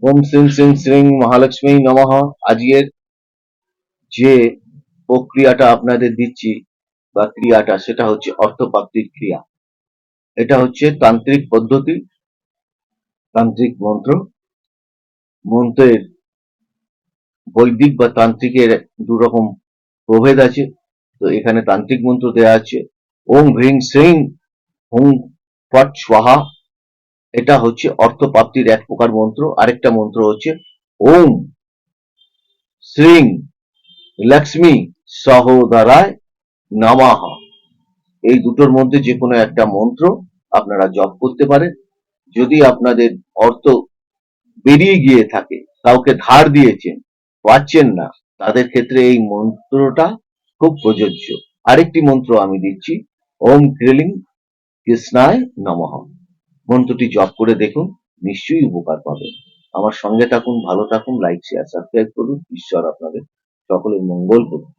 ওম শ্রীং শ্রীং শ্রীং মহালক্ষ্মী নমঃ। আজকের যে প্রক্রিয়াটা আপনাদের দিচ্ছি বা ক্রিয়াটা, সেটা হচ্ছে অর্থপ্রাপ্তির ক্রিয়া। এটা হচ্ছে তান্ত্রিক পদ্ধতি, তান্ত্রিক মন্ত্র। মন্ত্রের বৈদিক বা তান্ত্রিকের দুরকম প্রভেদ আছে। তো এখানে তান্ত্রিক মন্ত্র দেয়া আছে ওম হ্রিং শ্রীং হুং ফট স্বাহা। এটা হচ্ছে অর্থপ্রাপ্তির এক প্রকার মন্ত্র। আরেকটা মন্ত্র হচ্ছে ওম শ্রীং লক্ষ্মী সহোদরায় নমঃ। এই দুটোর মধ্যে যে কোনো একটা মন্ত্র আপনারা জপ করতে পারেন। যদি আপনাদের অর্থ বেরিয়ে গিয়ে থাকে, কাউকে ধার দিয়েছেন, পাচ্ছেন না, তাদের ক্ষেত্রে এই মন্ত্রটা খুব প্রযোজ্য। আরেকটি মন্ত্র আমি দিচ্ছি, ওম ক্রিলিং কৃষ্ণায় নমঃ। মন্ত্রটি জপ করে দেখুন, নিশ্চয়ই উপকার পাবেন। আমার সঙ্গে থাকুন, ভালো থাকুন, লাইক শেয়ার সাবস্ক্রাইব করুন। ঈশ্বর আপনাদের সকলের মঙ্গল করুন।